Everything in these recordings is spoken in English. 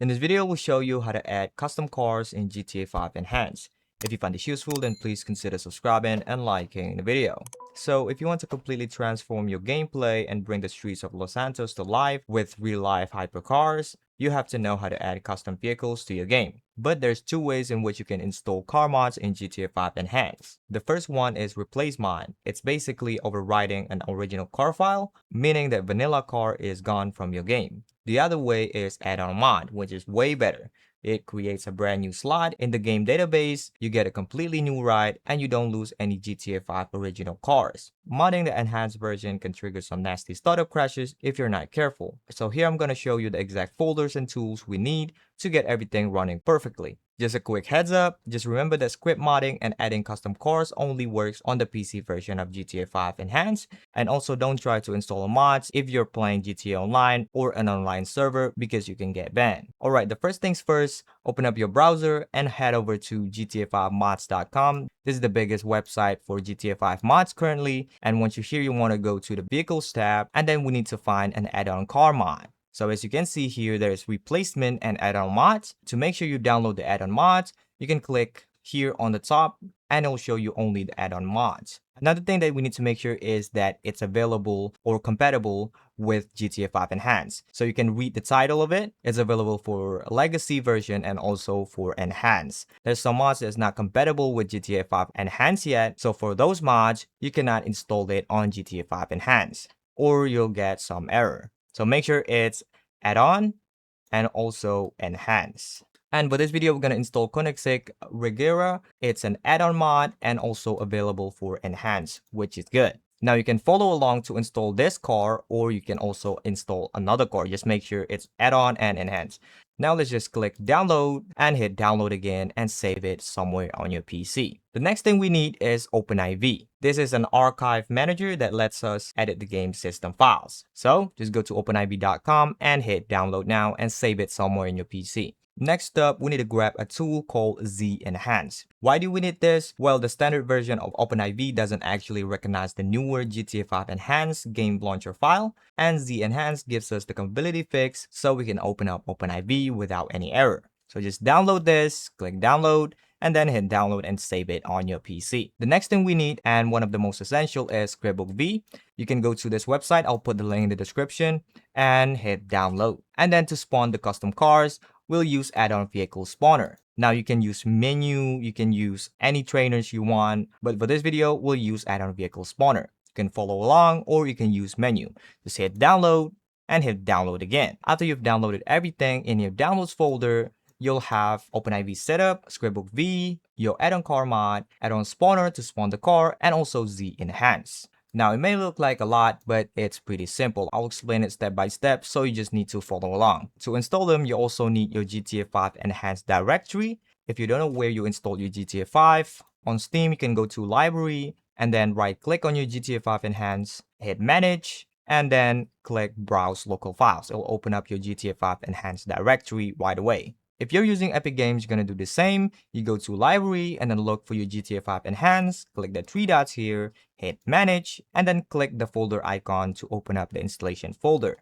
In this video, we'll show you how to add custom cars in GTA 5 Enhanced. If you find this useful, then please consider subscribing and liking the video. So if you want to completely transform your gameplay and bring the streets of Los Santos to life with real-life hypercars, you have to know how to add custom vehicles to your game. But there's two ways in which you can install car mods in GTA 5 Enhanced. The first one is replace mod. It's basically overriding an original car file, meaning that vanilla car is gone from your game. The other way is add-on mod, which is way better. It creates a brand new slot in the game database, you get a completely new ride, and you don't lose any GTA 5 original cars. Modding the enhanced version can trigger some nasty startup crashes if you're not careful. So here I'm going to show you the exact folders and tools we need to get everything running perfectly. Just a quick heads up, just remember that script modding and adding custom cars only works on the PC version of GTA 5 Enhanced, and also don't try to install mods if you're playing GTA Online or an online server because you can get banned. Alright, the first things first, open up your browser and head over to GTA5mods.com. This is the biggest website for GTA 5 mods currently, and once you're here you want to go to the vehicles tab, and then we need to find an add-on car mod. So as you can see here, there's replacement and add-on mods. To make sure you download the add-on mods, you can click here on the top and it'll show you only the add-on mods. Another thing that we need to make sure is that it's available or compatible with GTA 5 Enhanced. So you can read the title of it. It's available for Legacy version and also for Enhanced. There's some mods that's not compatible with GTA 5 Enhanced yet. So for those mods, you cannot install it on GTA 5 Enhanced or you'll get some error. So make sure it's add-on and also enhance. And for this video, we're going to install Koenigsegg Regera. It's an add-on mod and also available for enhance, which is good. Now you can follow along to install this car, or you can also install another car. Just make sure it's add-on and enhance. Now let's just click download and hit download again and save it somewhere on your PC. The next thing we need is OpenIV. This is an archive manager that lets us edit the game system files. So just go to OpenIV.com and hit download now and save it somewhere in your PC. Next up, we need to grab a tool called ZEnhanced. Why do we need this? Well, the standard version of OpenIV doesn't actually recognize the newer GTA 5 Enhanced game launcher file, and ZEnhanced gives us the compatibility fix so we can open up OpenIV without any error. So just download this, click download, and then hit download and save it on your PC. The next thing we need, and one of the most essential, is ScriptBook-V. You can go to this website, I'll put the link in the description, and hit download. And then to spawn the custom cars, we'll use add-on vehicle spawner. Now you can use menu, you can use any trainers you want, but for this video, we'll use add-on vehicle spawner. You can follow along or you can use menu. Just hit download and hit download again. After you've downloaded everything in your downloads folder, you'll have OpenIV setup, ScriptBook-V, your add-on car mod, add-on spawner to spawn the car, and also ZEnhanced. Now, it may look like a lot, but it's pretty simple. I'll explain it step by step, so you just need to follow along. To install them, you also need your GTA 5 Enhanced directory. If you don't know where you install your GTA 5, on Steam, you can go to Library, and then right-click on your GTA 5 Enhanced, hit Manage, and then click Browse Local Files. It will open up your GTA 5 Enhanced directory right away. If you're using Epic Games, you're going to do the same. You go to Library and then look for your GTA 5 Enhanced, click the three dots here, hit Manage, and then click the folder icon to open up the installation folder.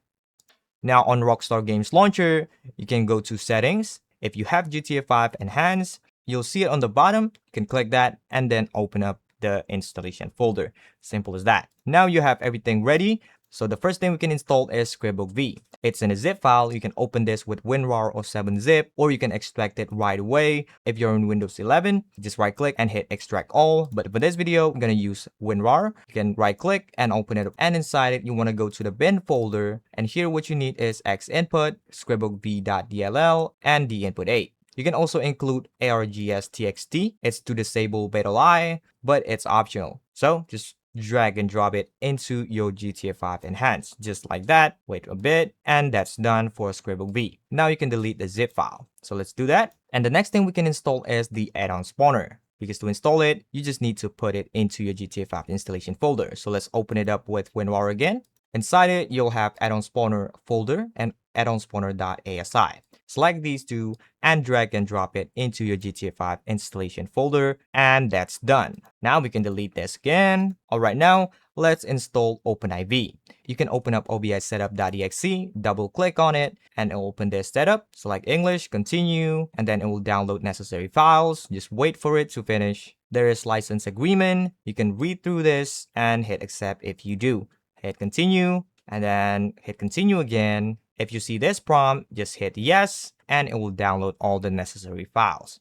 Now on Rockstar Games Launcher, you can go to Settings. If you have GTA 5 Enhanced, you'll see it on the bottom. You can click that and then open up the installation folder. Simple as that. Now you have everything ready. So the first thing we can install is ScriptBook-V. It's in a zip file. You can open this with WinRAR or 7-zip, or you can extract it right away. If you're in Windows 11, just right click and hit extract all. But for this video, I'm going to use WinRAR. You can right click and open it up. And inside it, you want to go to the bin folder. And here what you need is xinput, ScriptBook-V.dll, and dinput8. You can also include args.txt. It's to disable BetaI, but it's optional. So just drag and drop it into your GTA 5 Enhanced, just like that. Wait a bit, and that's done for ScriptBook-V. Now you can delete the zip file. So let's do that. And the next thing we can install is the add-on spawner. Because to install it, you just need to put it into your GTA 5 installation folder. So let's open it up with WinRAR again. Inside it, you'll have add-on spawner folder and add-on spawner.asi. Select these two and drag and drop it into your GTA 5 installation folder, and that's done. Now we can delete this again. Alright, now let's install OpenIV. You can open up OBI setup.exe, double click on it, and it'll open this setup. Select English, continue, and then it will download necessary files. Just wait for it to finish. There is license agreement. You can read through this and hit accept if you do. Hit continue, and then hit continue again. If you see this prompt, just hit yes, and it will download all the necessary files.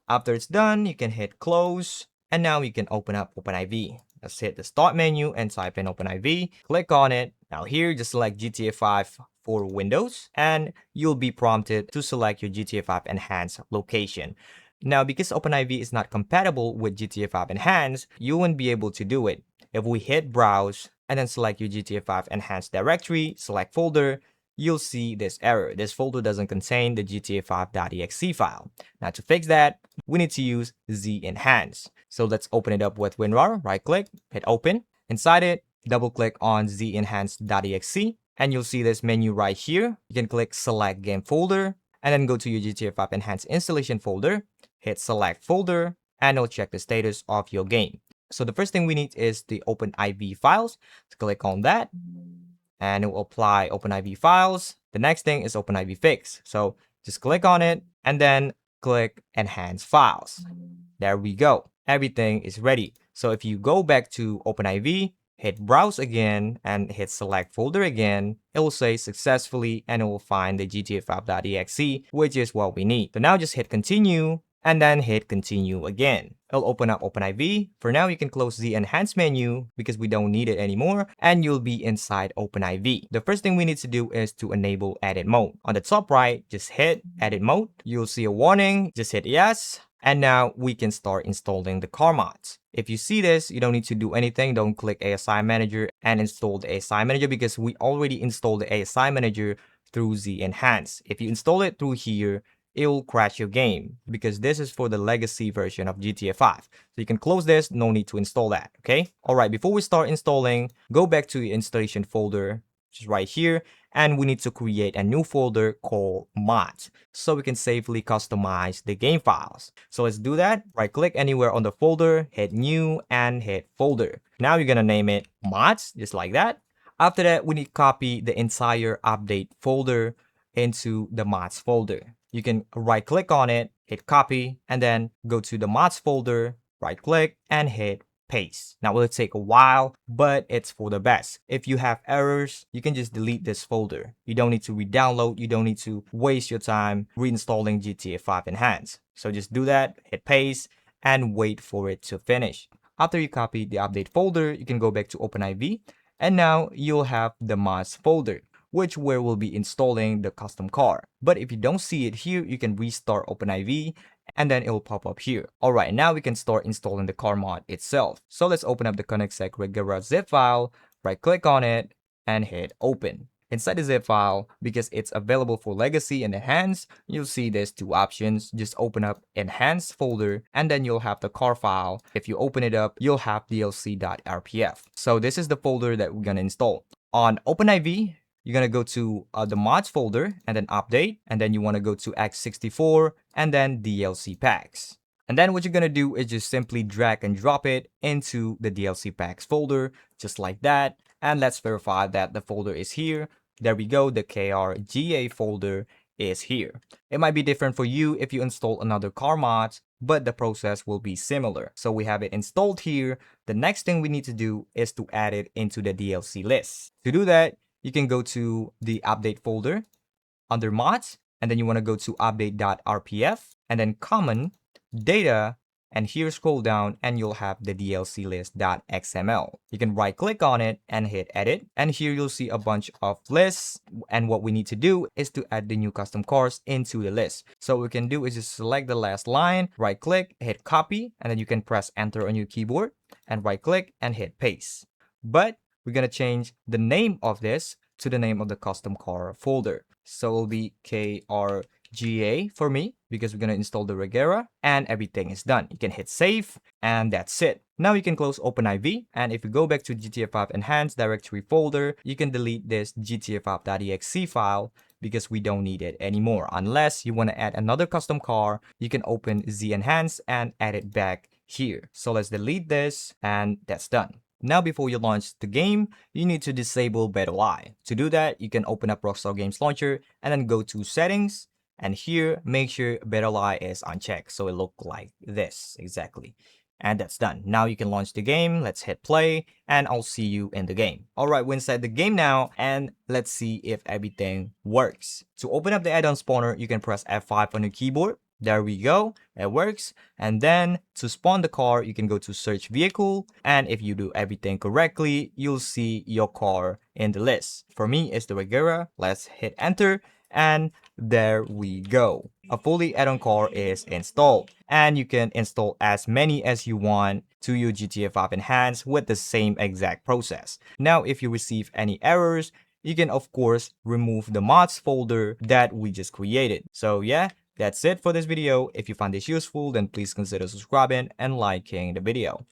After it's done, you can hit close, and now you can open up OpenIV. Let's hit the start menu and type in OpenIV. Click on it. Now here, just select GTA 5 for Windows, and you'll be prompted to select your GTA 5 Enhanced location. Now, because OpenIV is not compatible with GTA 5 Enhanced, you won't be able to do it. If we hit Browse, and then select your GTA 5 Enhanced directory, select folder, you'll see this error. This folder doesn't contain the GTA5.exe file. Now to fix that, we need to use ZEnhanced. So let's open it up with WinRAR, right click, hit open. Inside it, double click on ZEnhanced.exe, and you'll see this menu right here. You can click select game folder, and then go to your GTA 5 Enhanced installation folder, hit select folder, and it'll check the status of your game. So the first thing we need is the OpenIV files. So click on that, and it will apply OpenIV files. The next thing is OpenIV fix. So just click on it and then click Enhance Files. There we go. Everything is ready. So if you go back to OpenIV, hit Browse again and hit Select Folder again, it will say successfully and it will find the GTA5.exe, which is what we need. So now just hit Continue and then hit Continue again. It'll open up OpenIV. For now, you can close the Enhanced menu because we don't need it anymore, and you'll be inside OpenIV. The first thing we need to do is to enable edit mode. On the top right, just hit edit mode. You'll see a warning, just hit yes. And now we can start installing the car mods. If you see this, you don't need to do anything. Don't click ASI Manager and install the ASI Manager because we already installed the ASI Manager through ZEnhanced. If you install it through here, it will crash your game because this is for the legacy version of GTA 5. So you can close this, no need to install that, okay? All right, before we start installing, go back to your installation folder, which is right here, and we need to create a new folder called mods so we can safely customize the game files. So let's do that. Right click anywhere on the folder, hit new and hit folder. Now you're gonna name it mods, just like that. After that, we need to copy the entire update folder into the mods folder. You can right click on it, hit copy, and then go to the mods folder, right click and hit paste. Now it'll take a while, but it's for the best. If you have errors, you can just delete this folder. You don't need to re-download, you don't need to waste your time reinstalling GTA 5 Enhanced. So just do that, hit paste, and wait for it to finish. After you copy the update folder, you can go back to OpenIV, and now you'll have the mods folder, which where we'll be installing the custom car. But if you don't see it here, you can restart OpenIV and then it will pop up here. All right, now we can start installing the car mod itself. So let's open up the Connect Regera zip file, right click on it and hit open. Inside the zip file, because it's available for legacy and enhanced, you'll see there's two options. Just open up enhanced folder and then you'll have the car file. If you open it up, you'll have dlc.rpf. So this is the folder that we're gonna install. On OpenIV, you're going to go to the mods folder and then update. And then you want to go to x64 and then DLC packs. And then what you're going to do is just simply drag and drop it into the DLC packs folder, just like that. And let's verify that the folder is here. There we go. The KRGA folder is here. It might be different for you if you install another car mod, but the process will be similar. So we have it installed here. The next thing we need to do is to add it into the DLC list. To do that, you can go to the update folder under mods, and then you want to go to update.rpf and then common data, and here scroll down and you'll have the DLC list.xml. You can right click on it and hit edit, and here you'll see a bunch of lists, and what we need to do is to add the new custom cars into the list. So what we can do is just select the last line, right click, hit copy, and then you can press enter on your keyboard and right click and hit paste. But we're going to change the name of this to the name of the custom car folder. So it'll be KRGA for me because we're going to install the Regera and everything is done. You can hit save and that's it. Now you can close OpenIV, and if you go back to GTA 5 Enhanced directory folder, you can delete this GTA5.exe file because we don't need it anymore. Unless you want to add another custom car, you can open ZEnhanced and add it back here. So let's delete this and that's done. Now, before you launch the game, you need to disable BetterUI. To do that, you can open up Rockstar Games Launcher and then go to Settings. And here, make sure BetterUI is unchecked. So it look like this exactly. And that's done. Now you can launch the game. Let's hit play and I'll see you in the game. All right, we're inside the game now and let's see if everything works. To open up the add-on spawner, you can press F5 on your keyboard. There we go, it works. And then to spawn the car, you can go to search vehicle. And if you do everything correctly, you'll see your car in the list. For me, it's the Regera. Let's hit enter. And there we go. A fully add-on car is installed. And you can install as many as you want to your GTA 5 Enhanced with the same exact process. Now, if you receive any errors, you can of course remove the mods folder that we just created. So yeah, that's it for this video. If you found this useful, then please consider subscribing and liking the video.